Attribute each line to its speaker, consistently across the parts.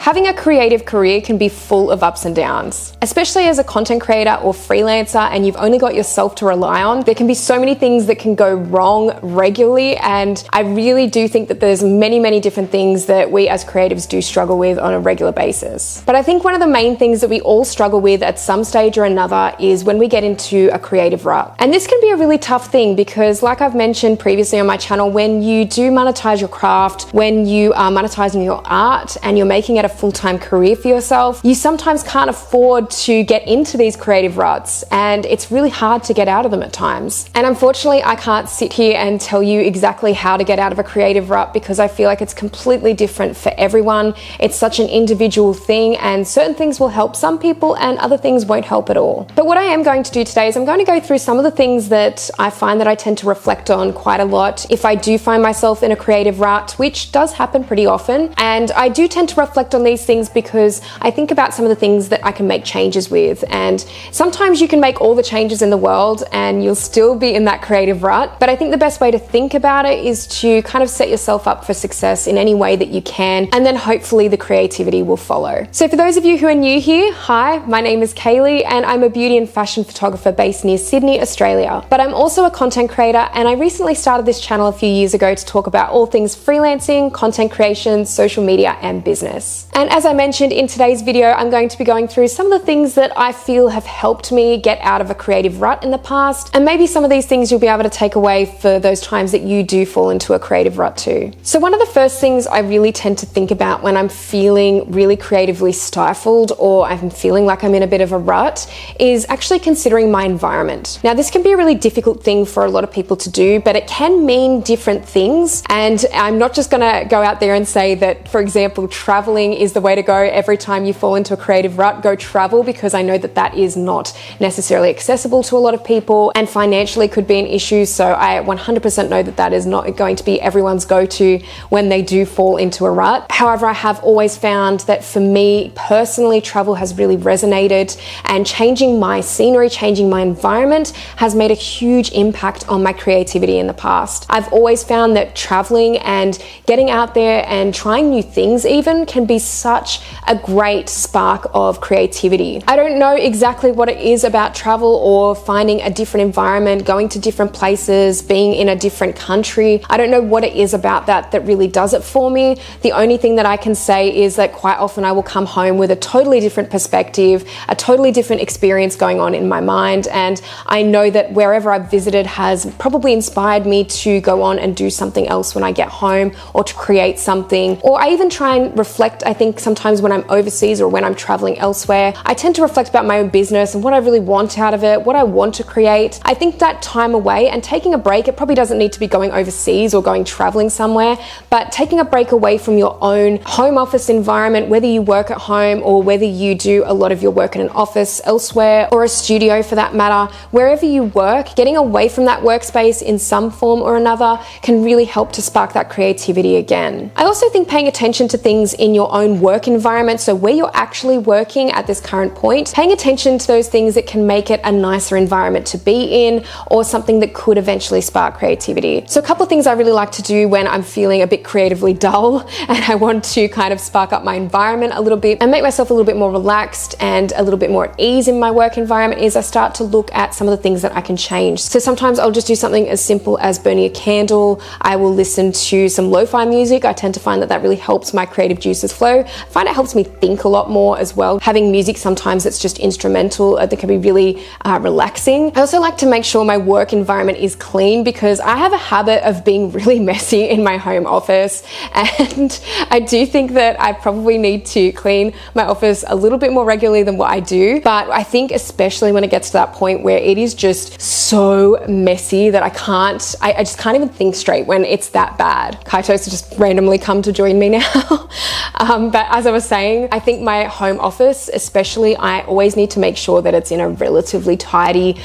Speaker 1: Having a creative career can be full of ups and downs. Especially as a content creator or freelancer and you've only got yourself to rely on, there can be so many things that can go wrong regularly, and I really do think that there's many different things that we as creatives do struggle with on a regular basis. But I think one of the main things that we all struggle with at some stage or another is when we get into a creative rut. And this can be a really tough thing because, like I've mentioned previously on my channel, when you do monetize your craft, when you are monetizing your art and you're making it a full-time career for yourself, you sometimes can't afford to get into these creative ruts, and it's really hard to get out of them at times. And unfortunately, I can't sit here and tell you exactly how to get out of a creative rut because I feel like it's completely different for everyone. It's such an individual thing, and certain things will help some people and other things won't help at all. But what I am going to do today is I'm going to go through some of the things that I find that I tend to reflect on quite a lot if I do find myself in a creative rut, which does happen pretty often. And I do tend to reflect on these things because I think about some of the things that I can make changes with. And sometimes you can make all the changes in the world and you'll still be in that creative rut. But I think the best way to think about it is to kind of set yourself up for success in any way that you can, and then hopefully the creativity will follow. So for those of you who are new here, hi, my name is Kaylee and I'm a beauty and fashion photographer based near Sydney, Australia. But I'm also a content creator, and I recently started this channel a few years ago to talk about all things freelancing, content creation, social media, and business. And as I mentioned in today's video, I'm going to be going through some of the things that I feel have helped me get out of a creative rut in the past, and maybe some of these things you'll be able to take away for those times that you do fall into a creative rut too. So one of the first things I really tend to think about when I'm feeling really creatively stifled or I'm feeling like I'm in a bit of a rut is actually considering my environment. Now, this can be a really difficult thing for a lot of people to do, but it can mean different things. And I'm not just gonna go out there and say that, for example, traveling is the way to go every time you fall into a creative rut. Go travel, because I know that that is not necessarily accessible to a lot of people and financially could be an issue. So I 100% know that that is not going to be everyone's go-to when they do fall into a rut. However, I have always found that for me personally, travel has really resonated, and changing my scenery, changing my environment has made a huge impact on my creativity in the past. I've always found that traveling and getting out there and trying new things even can be such a great spark of creativity. I don't know exactly what it is about travel or finding a different environment, going to different places, being in a different country. I don't know what it is about that really does it for me. The only thing that I can say is that quite often I will come home with a totally different perspective, a totally different experience going on in my mind. And I know that wherever I've visited has probably inspired me to go on and do something else when I get home, or to create something. Or I even try and reflect, I think sometimes when I'm overseas or when I'm traveling elsewhere, I tend to reflect about my own business and what I really want out of it, what I want to create. I think that time away and taking a break, it probably doesn't need to be going overseas or going traveling somewhere, but taking a break away from your own home office environment, whether you work at home or whether you do a lot of your work in an office elsewhere or a studio for that matter, wherever you work, getting away from that workspace in some form or another can really help to spark that creativity again. I also think paying attention to things in your own work environment, so where you're actually working at this current point, paying attention to those things that can make it a nicer environment to be in, or something that could eventually spark creativity. So a couple of things I really like to do when I'm feeling a bit creatively dull and I want to kind of spark up my environment a little bit and make myself a little bit more relaxed and a little bit more at ease in my work environment is I start to look at some of the things that I can change. So sometimes I'll just do something as simple as burning a candle. I will listen to some lo-fi music. I tend to find that that really helps my creative juices flow. I find it helps me think a lot more as well. Having music sometimes that's just instrumental, I think can be really relaxing. I also like to make sure my work environment is clean because I have a habit of being really messy in my home office, and I do think that I probably need to clean my office a little bit more regularly than what I do. But I think especially when it gets to that point where it is just so messy that I just can't even think straight when it's that bad. Kaito's just randomly come to join me now. But as I was saying, I think my home office especially, I always need to make sure that it's in a relatively tidy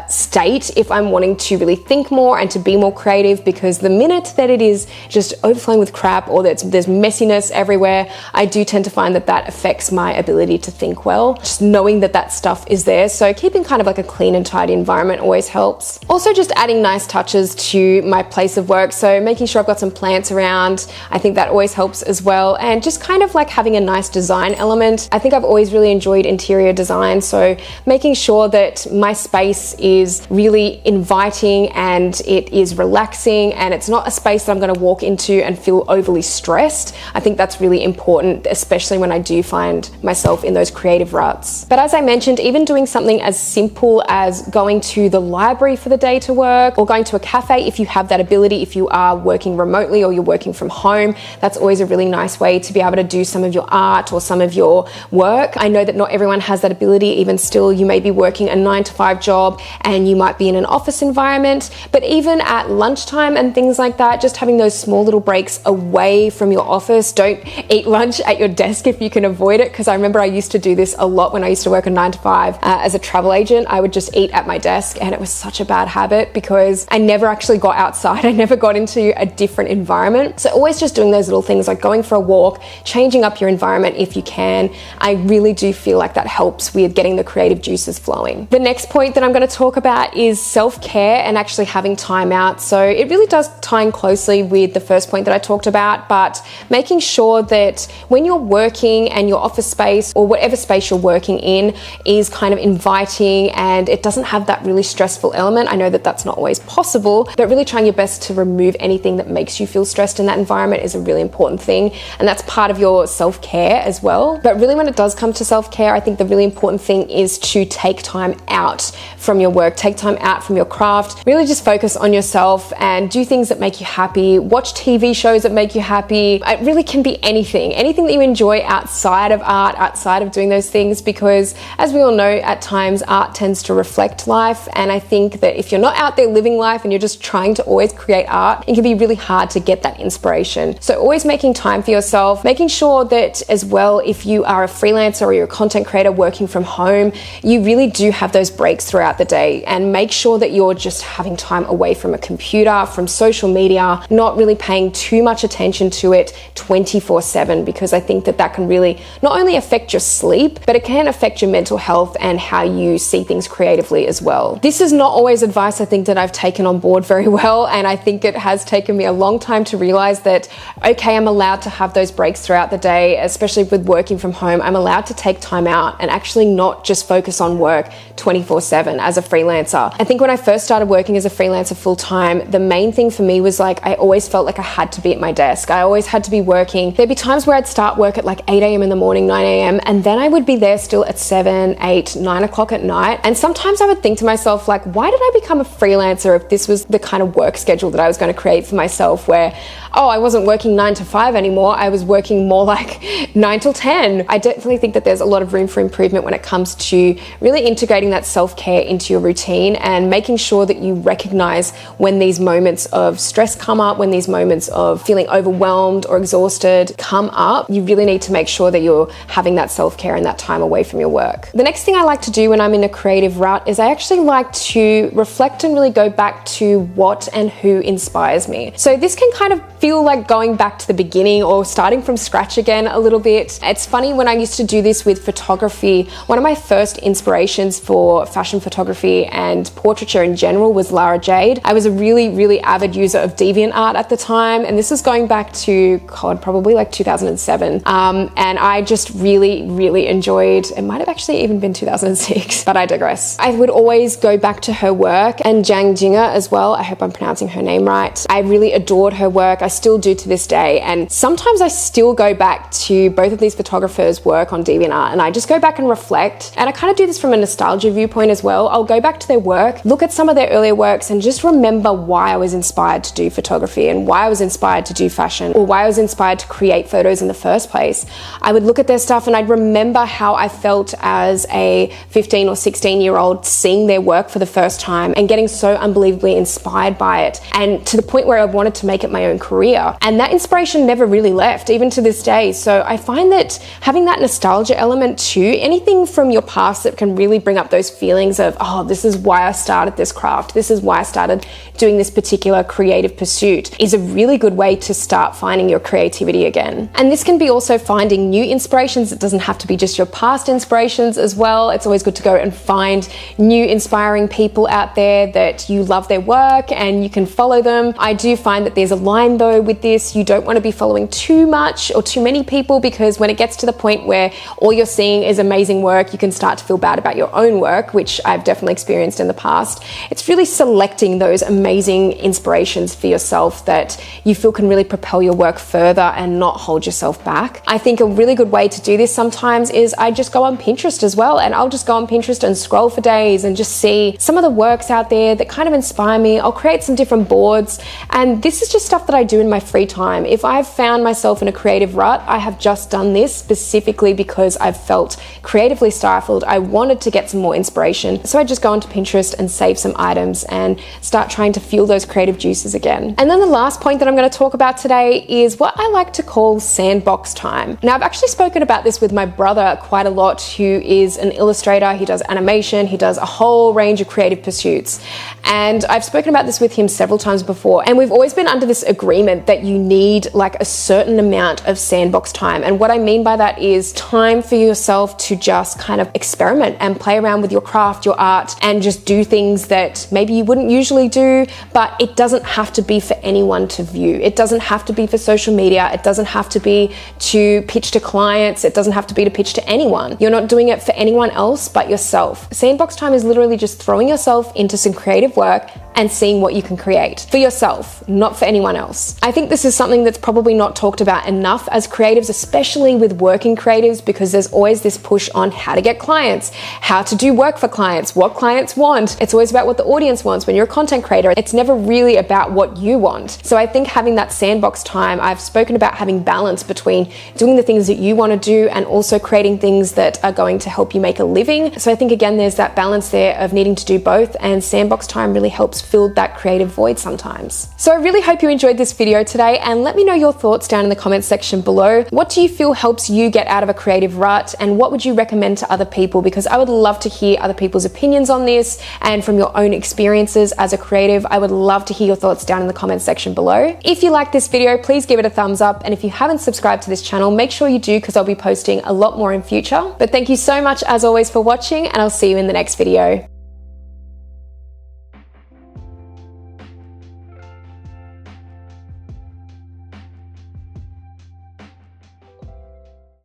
Speaker 1: state if I'm wanting to really think more and to be more creative, because the minute that it is just overflowing with crap or there's messiness everywhere, I do tend to find that that affects my ability to think well, just knowing that that stuff is there. So keeping kind of like a clean and tidy environment always helps. Also just adding nice touches to my place of work. So making sure I've got some plants around, I think that always helps as well. And just kind kind of like having a nice design element. I think I've always really enjoyed interior design, so making sure that my space is really inviting and it is relaxing and it's not a space that I'm going to walk into and feel overly stressed. I think that's really important, especially when I do find myself in those creative ruts. But as I mentioned, even doing something as simple as going to the library for the day to work, or going to a cafe if you have that ability, if you are working remotely or you're working from home, that's always a really nice way to be able to do some of your art or some of your work. I know that not everyone has that ability. Even still, you may be working a 9-to-5 job and you might be in an office environment, but even at lunchtime and things like that, just having those small little breaks away from your office. Don't eat lunch at your desk if you can avoid it, because I remember I used to do this a lot when I used to work a 9-to-5 as a travel agent. I would just eat at my desk, and it was such a bad habit because I never actually got outside. I never got into a different environment. So always just doing those little things like going for a walk, changing up your environment if you can. I really do feel like that helps with getting the creative juices flowing. The next point that I'm going to talk about is self-care and actually having time out. So it really does tie in closely with the first point that I talked about, but making sure that when you're working and your office space or whatever space you're working in is kind of inviting and it doesn't have that really stressful element. I know that that's not always possible, but really trying your best to remove anything that makes you feel stressed in that environment is a really important thing. And that's part of your self-care as well. But really when it does come to self-care, I think the really important thing is to take time out from your work, take time out from your craft, really just focus on yourself and do things that make you happy, watch TV shows that make you happy. It really can be anything that you enjoy outside of art, outside of doing those things, because as we all know, at times art tends to reflect life. And I think that if you're not out there living life and you're just trying to always create art, it can be really hard to get that inspiration. So always making time for yourself, making sure that as well, if you are a freelancer or you're a content creator working from home, you really do have those breaks throughout the day, and make sure that you're just having time away from a computer, from social media, not really paying too much attention to it 24/7, because I think that that can really not only affect your sleep, but it can affect your mental health and how you see things creatively as well. This is not always advice I think that I've taken on board very well, and I think it has taken me a long time to realize that, okay, I'm allowed to have those breaks throughout the day, especially with working from home. I'm allowed to take time out and actually not just focus on work 24/7 as a freelancer. I think when I first started working as a freelancer full-time, the main thing for me was like, I always felt like I had to be at my desk. I always had to be working. There'd be times where I'd start work at like 8 a.m. in the morning, 9 a.m. and then I would be there still at 7, 8, 9 o'clock at night. And sometimes I would think to myself, like, why did I become a freelancer if this was the kind of work schedule that I was going to create for myself, where, oh, I wasn't working 9 to 5 anymore. I was working more like 9 till 10. I definitely think that there's a lot of room for improvement when it comes to really integrating that self-care into your routine and making sure that you recognize when these moments of stress come up, when these moments of feeling overwhelmed or exhausted come up. You really need to make sure that you're having that self-care and that time away from your work. The next thing I like to do when I'm in a creative rut is I actually like to reflect and really go back to what and who inspires me. So this can kind of feel like going back to the beginning or starting from scratch again a little bit. It's funny, when I used to do this with photography, one of my first inspirations for fashion photography and portraiture in general was Lara Jade. I was a really avid user of DeviantArt at the time, and this was going back to, God, probably like 2007. And I just really enjoyed, it might have actually even been 2006, but I digress. I would always go back to her work, and Zhang Jinger as well. I hope I'm pronouncing her name right. I really adored her work. I still do to this day, and sometimes I still go back to both of these photographers' work on DeviantArt, and I just go back and reflect. And I kind of do this from a nostalgia viewpoint as well. I'll go back to their work, look at some of their earlier works, and just remember why I was inspired to do photography and why I was inspired to do fashion, or why I was inspired to create photos in the first place. I would look at their stuff and I'd remember how I felt as a 15 or 16-year-old seeing their work for the first time and getting so unbelievably inspired by it, and to the point where I wanted to make it my own career. And that inspiration never really left, even to this day. So I find that having that nostalgia element too, anything from your past that can really bring up those feelings of, oh, this is why I started this craft, this is why I started doing this particular creative pursuit, is a really good way to start finding your creativity again. And this can be also finding new inspirations. It doesn't have to be just your past inspirations as well. It's always good to go and find new inspiring people out there that you love their work and you can follow them. I do find that there's a line though with this. You don't want to be following too much or too many people, because when it gets to the point where all you're seeing is amazing work, you can start to feel bad about your own work, which I've definitely experienced in the past. It's really selecting those amazing inspirations for yourself that you feel can really propel your work further and not hold yourself back. I think a really good way to do this sometimes is I just go on Pinterest as well, and I'll just go on Pinterest and scroll for days and just see some of the works out there that kind of inspire me. I'll create some different boards, and this is just stuff that I do in my free time. If I've found myself in a creative rut, I have just done this specifically because I've felt creatively stifled. I wanted to get some more inspiration, so I just go onto Pinterest and save some items and start trying to fuel those creative juices again. And then the last point that I'm going to talk about today is what I like to call sandbox time. Now, I've actually spoken about this with my brother quite a lot, who is an illustrator. He does animation, he does a whole range of creative pursuits, and I've spoken about this with him several times before, and we've always been under this agreement that you need like a certain amount of sandbox time. And what I mean by that is time for yourself to just kind of experiment and play around with your craft, your art, and just do things that maybe you wouldn't usually do, but it doesn't have to be for anyone to view. It doesn't have to be for social media. It doesn't have to be to pitch to clients. It doesn't have to be to pitch to anyone. You're not doing it for anyone else but yourself. Sandbox time is literally just throwing yourself into some creative work and seeing what you can create for yourself, not for anyone else. I think this is something that's probably not talked about enough as creatives, especially with working creatives, because there's always this push on how to get clients, how to do work for clients, what clients want. It's always about what the audience wants. When you're a content creator, it's never really about what you want. So I think having that sandbox time, I've spoken about having balance between doing the things that you want to do and also creating things that are going to help you make a living. So I think again, there's that balance there of needing to do both, and sandbox time really helps fill that creative void sometimes. So I really hope you enjoyed this video today, and let me know your thoughts down in the comments section below. What do you feel helps you get out of a creative rut, and what would you recommend to other people? Because I would love to hear other people's opinions on this, and from your own experiences as a creative, I would love to hear your thoughts down in the comments section below. If you like this video, please give it a thumbs up, and if you haven't subscribed to this channel, make sure you do, because I'll be posting a lot more in future. But thank you so much as always for watching, and I'll see you in the next video.